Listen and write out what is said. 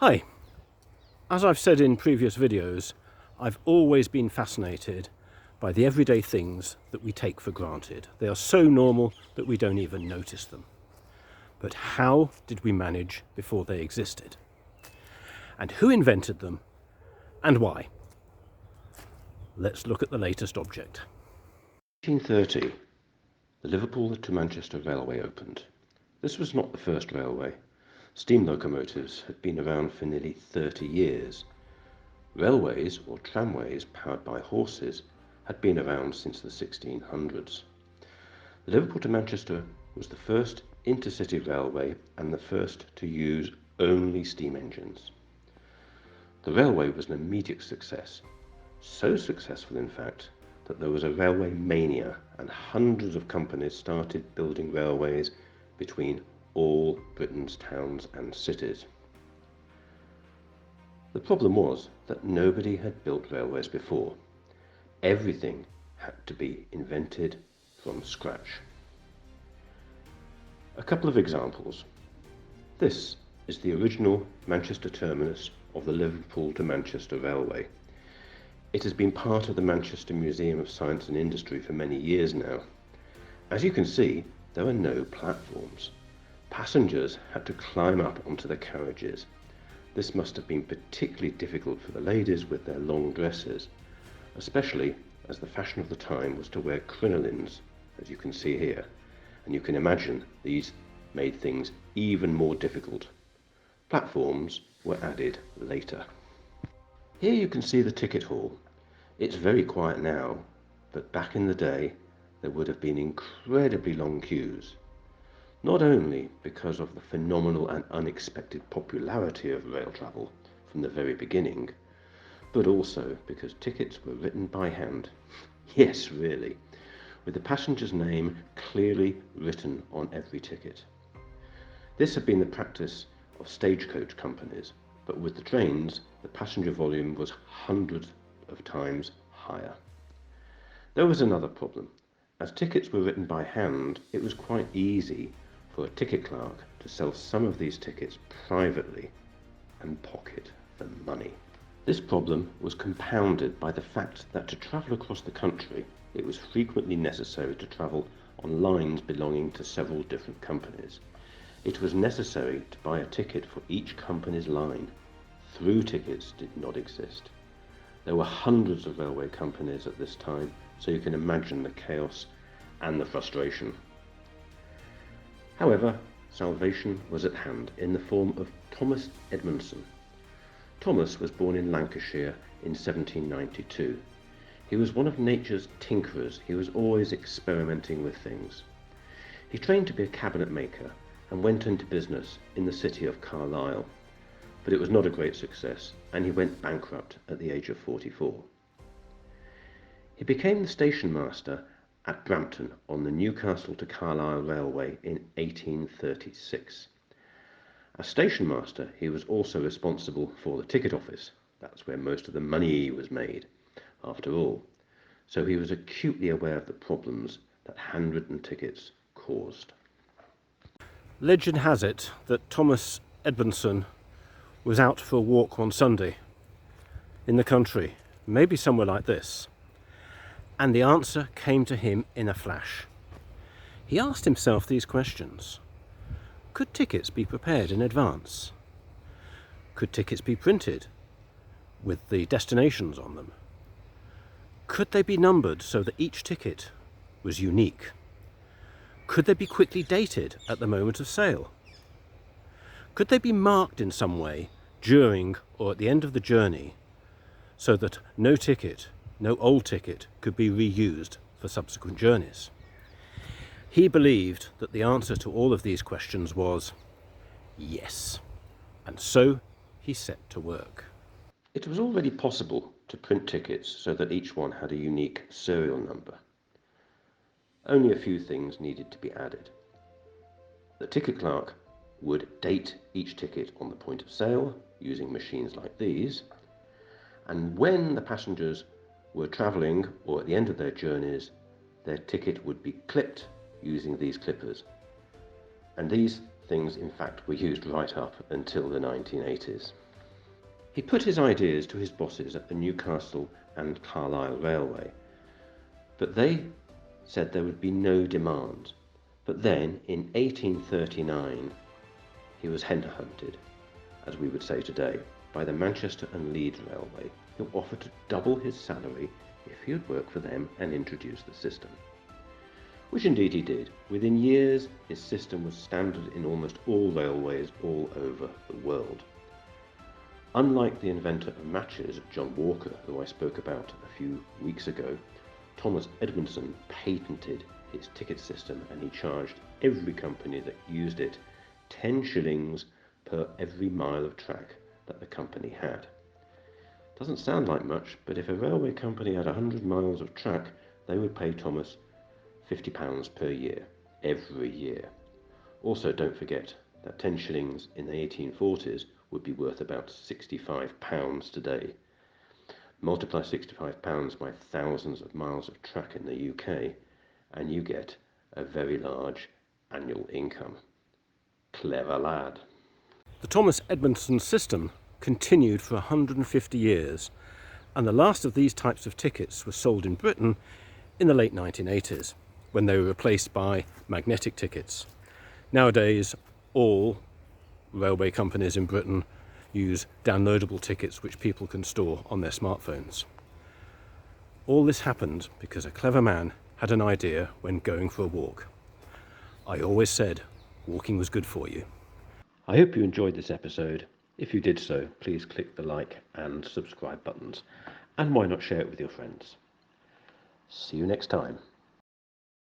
Hi, as I've said in previous videos, I've always been fascinated by the everyday things that we take for granted. They are so normal that we don't even notice them. But how did we manage before they existed? And who invented them and why? Let's look at the latest object. 1830, the Liverpool to Manchester Railway opened. This was not the first railway. Steam locomotives had been around for nearly 30 years. Railways, or tramways powered by horses, had been around since the 1600s. The Liverpool to Manchester was the first intercity railway and the first to use only steam engines. The railway was an immediate success, so successful in fact that there was a railway mania and hundreds of companies started building railways between all Britain's towns and cities. The problem was that nobody had built railways before. Everything had to be invented from scratch. A couple of examples. This is the original Manchester terminus of the Liverpool to Manchester Railway. It has been part of the Manchester Museum of Science and Industry for many years now. As you can see, there are no platforms. Passengers had to climb up onto the carriages. This must have been particularly difficult for the ladies with their long dresses, especially as the fashion of the time was to wear crinolines, as you can see here, and you can imagine these made things even more difficult. Platforms were added later. Here you can see the ticket hall. It's very quiet now, but back in the day there would have been incredibly long queues. Not only because of the phenomenal and unexpected popularity of rail travel from the very beginning, but also because tickets were written by hand. Yes, really, with the passenger's name clearly written on every ticket. This had been the practice of stagecoach companies, but with the trains, the passenger volume was hundreds of times higher. There was another problem. As tickets were written by hand, it was quite easy for a ticket clerk to sell some of these tickets privately and pocket the money. This problem was compounded by the fact that to travel across the country, it was frequently necessary to travel on lines belonging to several different companies. It was necessary to buy a ticket for each company's line. Through tickets did not exist. There were hundreds of railway companies at this time, so you can imagine the chaos and the frustration. However, salvation was at hand in the form of Thomas Edmondson. Thomas was born in Lancashire in 1792. He was one of nature's tinkerers. He was always experimenting with things. He trained to be a cabinet maker and went into business in the city of Carlisle, but it was not a great success, and he went bankrupt at the age of 44. He became the station master at Brampton on the Newcastle to Carlisle Railway in 1836. As station master, he was also responsible for the ticket office. That's where most of the money was made, after all. So he was acutely aware of the problems that handwritten tickets caused. Legend has it that Thomas Edmondson was out for a walk one Sunday in the country, maybe somewhere like this, and the answer came to him in a flash. He asked himself these questions. Could tickets be prepared in advance? Could tickets be printed with the destinations on them? Could they be numbered so that each ticket was unique? Could they be quickly dated at the moment of sale? Could they be marked in some way during or at the end of the journey so that no ticket, no old ticket, could be reused for subsequent journeys? He believed that the answer to all of these questions was yes, and so he set to work. It was already possible to print tickets so that each one had a unique serial number. Only a few things needed to be added. The ticket clerk would date each ticket on the point of sale using machines like these, and when the passengers were travelling or at the end of their journeys, their ticket would be clipped using these clippers. And these things, in fact, were used right up until the 1980s. He put his ideas to his bosses at the Newcastle and Carlisle Railway, but they said there would be no demand. But then, in 1839, he was headhunted, as we would say today, by the Manchester and Leeds Railway, who offered to double his salary if he would work for them and introduce the system. Which indeed he did. Within years, his system was standard in almost all railways all over the world. Unlike the inventor of matches, John Walker, who I spoke about a few weeks ago, Thomas Edmondson patented his ticket system, and he charged every company that used it 10 shillings per every mile of track that the company had. Doesn't sound like much, but if a railway company had 100 miles of track, they would pay Thomas £50 per year, every year. Also, don't forget that 10 shillings in the 1840s would be worth about £65 today. Multiply £65 by thousands of miles of track in the UK, and you get a very large annual income. Clever lad. The Thomas Edmondson system continued for 150 years, and the last of these types of tickets was sold in Britain in the late 1980s, when they were replaced by magnetic tickets. Nowadays, all railway companies in Britain use downloadable tickets which people can store on their smartphones. All this happened because a clever man had an idea when going for a walk. I always said walking was good for you. I hope you enjoyed this episode. If you did so, please click the like and subscribe buttons, and why not share it with your friends. See you next time.